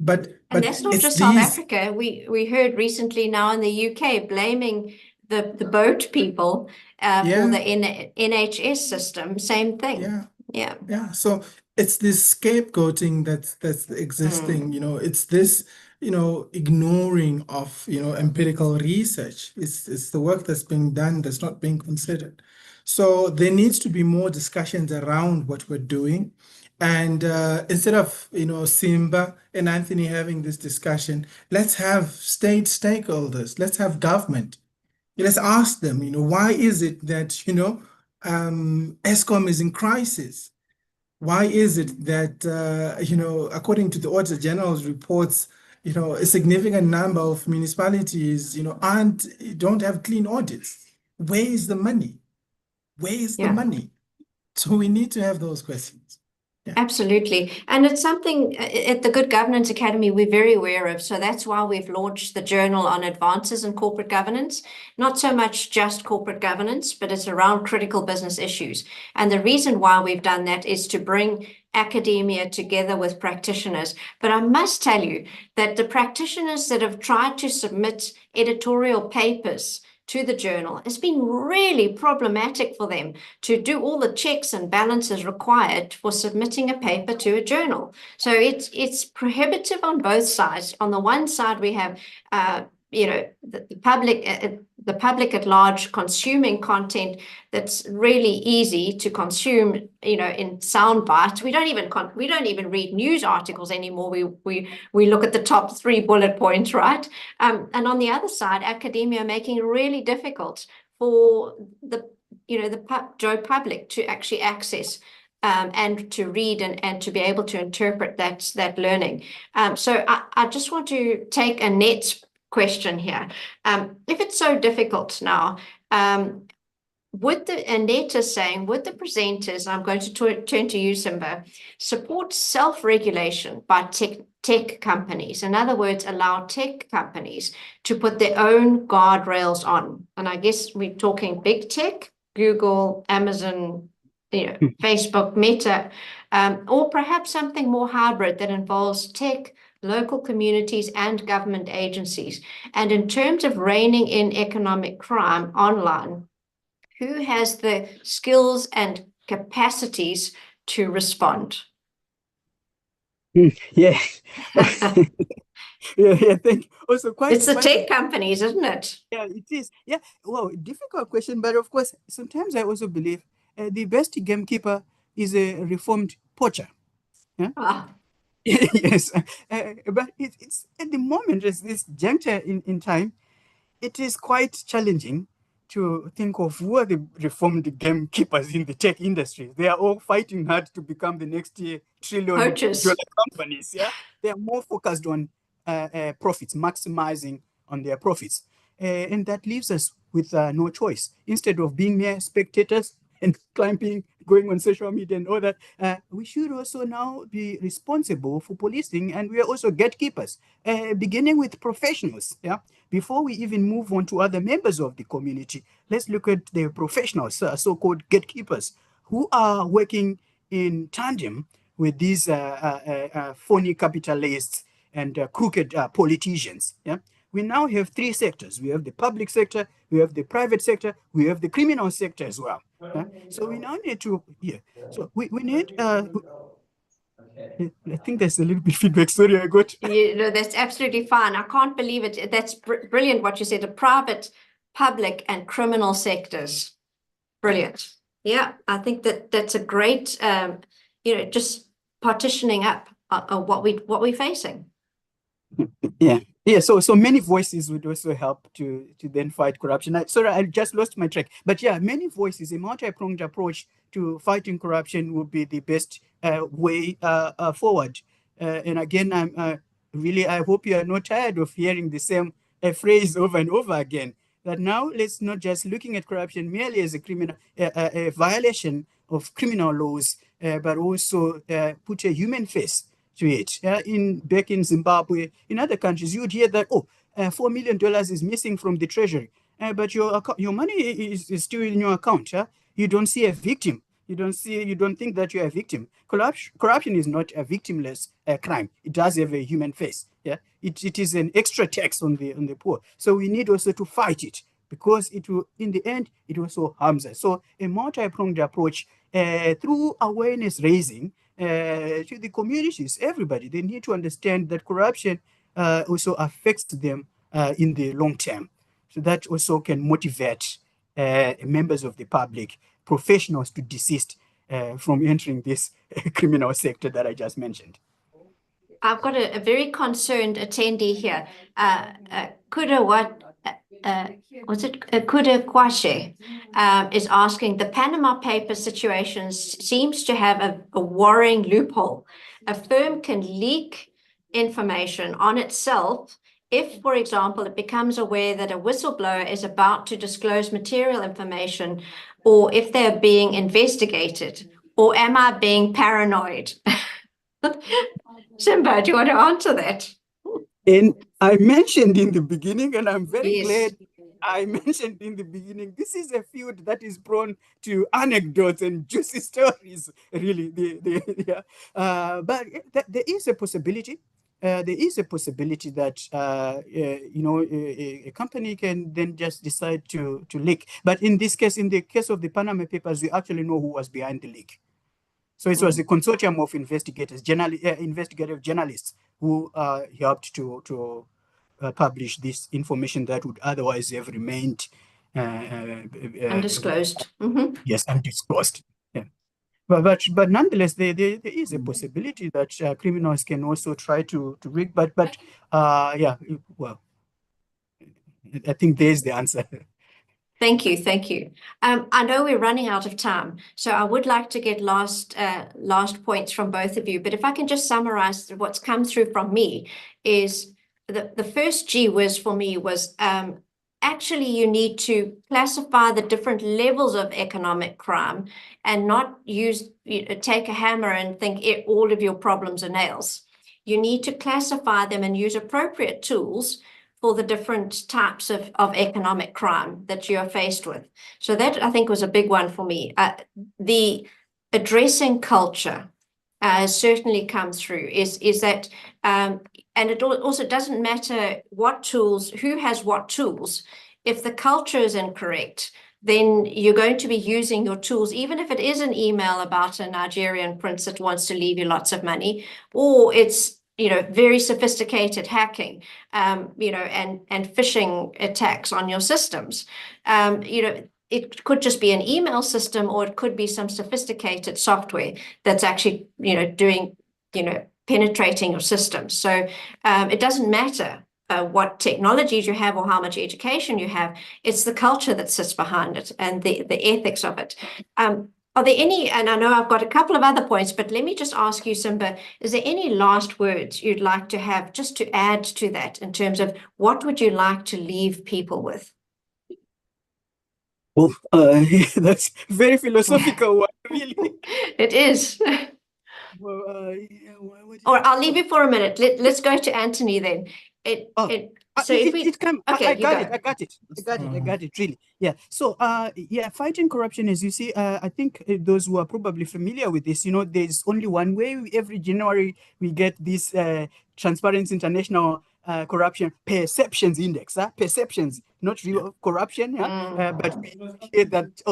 But that's not just South Africa. We heard recently now in the UK blaming the boat people for the NHS system. Same thing. Yeah. So it's this scapegoating that's existing. It's this ignoring of empirical research. It's the work that's being done that's not being considered. So there needs to be more discussions around what we're doing. And instead of, Simba and Anthony having this discussion, let's have state stakeholders, let's have government. Let's ask them, why is it that, Eskom is in crisis? Why is it that, according to the Auditor General's reports, a significant number of municipalities, don't have clean audits? Where is the money? Where is the money? So we need to have those questions. Absolutely. And it's something at the Good Governance Academy we're very aware of. So that's why we've launched the Journal on Advances in Corporate Governance, not so much just corporate governance, but it's around critical business issues. And the reason why we've done that is to bring academia together with practitioners. But I must tell you that the practitioners that have tried to submit editorial papers to the journal, it's been really problematic for them to do all the checks and balances required for submitting a paper to a journal. So it's prohibitive on both sides. On the one side, we have the public at large consuming content that's really easy to consume, in sound bites. We don't even read news articles anymore. We look at the top 3 bullet points, right? And on the other side, academia making it really difficult for the Joe public to actually access and to read and to be able to interpret that learning. So I just want to take Annette's question here. If it's so difficult now, Annette is saying, would the presenters, I'm going to turn to you, Simba, support self-regulation by tech companies? In other words, allow tech companies to put their own guardrails on. And I guess we're talking big tech, Google, Amazon, Facebook, Meta, or perhaps something more hybrid that involves tech, local communities, and government agencies. And in terms of reining in economic crime online, who has the skills and capacities to respond? Yeah. Yeah, thank you. Also, it's the tech companies, isn't it? Yeah, it is. Yeah, well, difficult question, but of course, sometimes I also believe the best gamekeeper is a reformed poacher. Yeah. Yes, but it's at the moment, at this juncture in time, it is quite challenging to think of who are the reformed gamekeepers in the tech industry. They are all fighting hard to become the next trillion-dollar companies. Yeah, they are more focused on profits, maximizing on their profits, and that leaves us with no choice. Instead of being mere spectators and climbing, going on social media and all that, we should also now be responsible for policing, and we are also gatekeepers, beginning with professionals. Yeah, before we even move on to other members of the community, let's look at the professionals, so-called gatekeepers, who are working in tandem with these phony capitalists and crooked politicians. Yeah, we now have 3 sectors. We have the public sector, we have the private sector, we have the criminal sector as well. So we now need to, so we need, I think there's a little bit feedback. Sorry, I got. That's absolutely fine. I can't believe it. That's brilliant what you said, the private, public, and criminal sectors. Brilliant. Yeah, I think that's a great, just partitioning up what we're facing. Yeah, so many voices would also help to then fight corruption. Sorry, I just lost my track. But yeah, many voices, a multi-pronged approach to fighting corruption would be the best way forward. And again, I hope you are not tired of hearing the same phrase over and over again. That now let's not just looking at corruption merely as a violation of criminal laws, but also put a human face to it. Back in Zimbabwe, in other countries, you'd hear that, $4 million is missing from the treasury, but your money is still in your account. You don't see a victim. You don't think that you're a victim. Corruption is not a victimless crime. It does have a human face. Yeah, it is an extra tax on the poor. So we need also to fight it, because it will, in the end, it also harms us. So a multi-pronged approach through awareness raising to the communities, everybody, they need to understand that corruption also affects them in the long term. So that also can motivate members of the public, professionals, to desist from entering this criminal sector that I just mentioned. I've got a very concerned attendee here. Kuda Kwashe is asking, the Panama Papers situation seems to have a worrying loophole. A firm can leak information on itself if, for example, it becomes aware that a whistleblower is about to disclose material information, or if they're being investigated, or am I being paranoid? Simba, do you want to answer that? And I mentioned in the beginning, and I'm very Yes. glad I mentioned in the beginning, this is a field that is prone to anecdotes and juicy stories, really. Yeah. But there is a possibility. There is a possibility that you know, a company can then just decide to leak. But in this case, in the case of the Panama Papers, we actually know who was behind the leak. So it was a consortium of investigators, investigative journalists, who helped to publish this information that would otherwise have remained Undisclosed. yes, undisclosed. Yeah. But nonetheless, there is a possibility that criminals can also try to rig. But yeah, well, I think there's the answer. Thank you, thank you. I know we're running out of time, so I would like to get last points from both of you. But if I can just summarize what's come through from me, is the first G whiz for me was actually you need to classify the different levels of economic crime and not take a hammer and think all of your problems are nails. You need to classify them and use appropriate tools for the different types of economic crime that you are faced with. So that, I think, was a big one for me. The addressing culture certainly comes through, is that, and it also doesn't matter what tools, who has what tools. If the culture is incorrect, then you're going to be using your tools, even if it is an email about a Nigerian prince that wants to leave you lots of money, or it's very sophisticated hacking, and phishing attacks on your systems. It could just be an email system, or it could be some sophisticated software that's actually, doing, penetrating your systems. So it doesn't matter what technologies you have or how much education you have. It's the culture that sits behind it and the ethics of it. Are there any, and I know I've got a couple of other points, but let me just ask you, Simba, is there any last words you'd like to have just to add to that in terms of what would you like to leave people with? Well, that's very philosophical one, really. It is. Well, yeah, Or I'll leave you for a minute. Let's go to Anthony then. So if we I got it, really. Yeah. So yeah, fighting corruption, as you see, I think those who are probably familiar with this, there's only one way. Every January we get this Transparency International corruption perceptions index, perceptions, not real corruption, but we hear that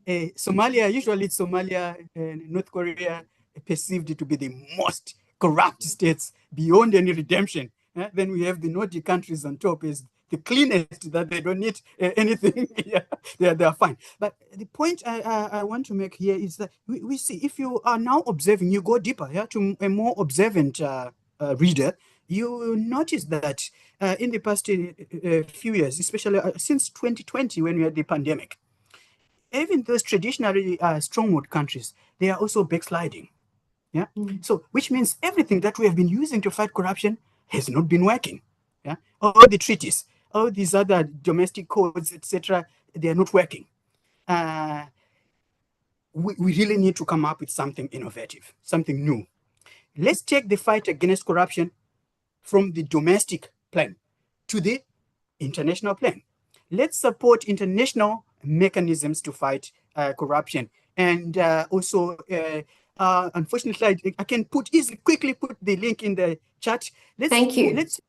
Somalia, usually it's Somalia and North Korea, perceived to be the most corrupt states beyond any redemption. Then we have the Nordic countries on top as the cleanest, that they don't need anything. Yeah, they're fine. But the point I want to make here is that we see, if you are now observing, you go deeper to a more observant reader, you notice that in the past few years, especially since 2020, when we had the pandemic, even those traditionally stronghold countries, they are also backsliding. Yeah. So, which means everything that we have been using to fight corruption has not been working. Yeah. All the treaties, all these other domestic codes, etc., they are not working. We really need to come up with something innovative, something new. Let's take the fight against corruption from the domestic plan to the international plan. Let's support international mechanisms to fight corruption. And also, unfortunately, I can quickly put the link in the chat. Thank you. Let's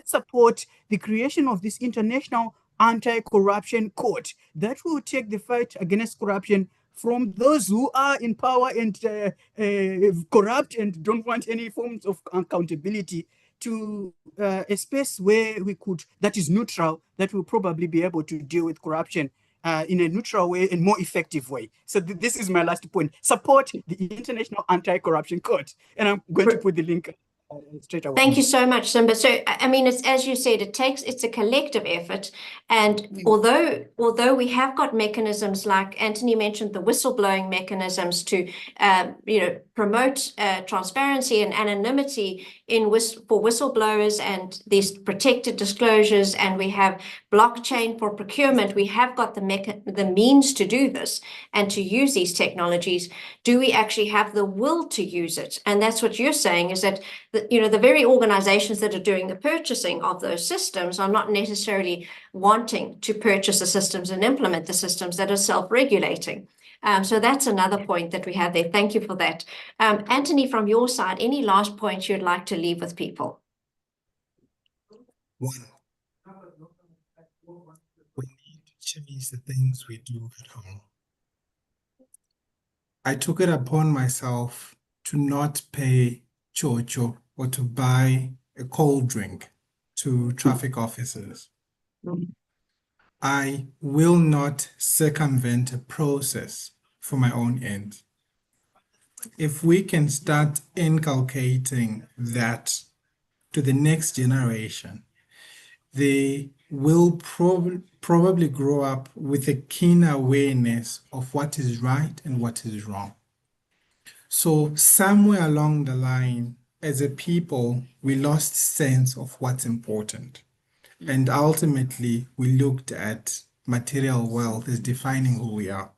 support the creation of this international anti-corruption court that will take the fight against corruption from those who are in power and corrupt and don't want any forms of accountability, to a space where that is neutral, that will probably be able to deal with corruption in a neutral way and more effective way. So this is my last point. Support the International Anti-Corruption Court. And I'm going to put the link. straight away. Thank you so much, Simba. So, I mean, it's as you said, it's a collective effort. And although we have got mechanisms like Anthony mentioned, the whistleblowing mechanisms to, promote transparency and anonymity for whistleblowers and these protected disclosures, and we have blockchain for procurement, we have got the means to do this and to use these technologies. Do we actually have the will to use it? And that's what you're saying, is that the very organizations that are doing the purchasing of those systems are not necessarily wanting to purchase the systems and implement the systems that are self-regulating. So that's another point that we have there. Thank you for that. Anthony, from your side, any last points you'd like to leave with people? One, we need to change the things we do at home. I took it upon myself to not pay chocho or to buy a cold drink to traffic officers. I will not circumvent a process for my own end. If we can start inculcating that to the next generation, they will probably grow up with a keen awareness of what is right and what is wrong. So somewhere along the line, as a people, we lost sense of what's important. And ultimately, we looked at material wealth as defining who we are.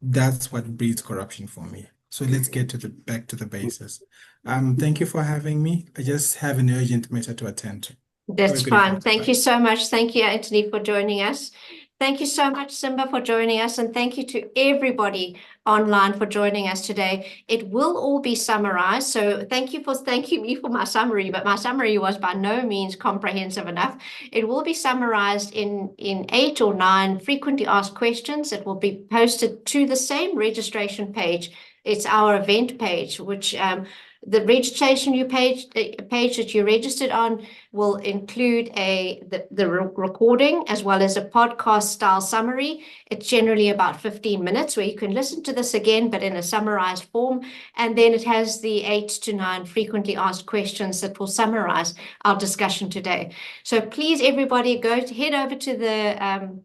That's what breeds corruption for me. So let's get back to the basis. Thank you for having me. I just have an urgent matter to attend to. That's fine. Thank you so much. Thank you, Anthony, for joining us. Thank you so much, Simba, for joining us. And thank you to everybody online for joining us today. It will all be summarized. So thank you for thanking me for my summary, but my summary was by no means comprehensive enough. It will be summarized in 8 or 9 frequently asked questions. It will be posted to the same registration page. It's our event page, which the registration page that you registered on will include the recording as well as a podcast style summary. It's generally about 15 minutes where you can listen to this again, but in a summarized form. And then it has the 8 to 9 frequently asked questions that will summarize our discussion today. So please, everybody, head over to the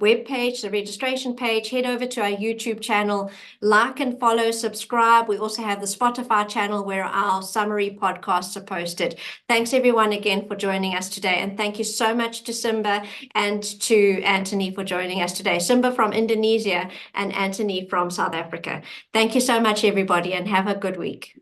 web page, the registration page, head over to our YouTube channel, like and follow, subscribe. We also have the Spotify channel where our summary podcasts are posted. Thanks everyone again for joining us today. And thank you so much to Simba and to Anthony for joining us today. Simba from Indonesia and Anthony from South Africa. Thank you so much, everybody, and have a good week.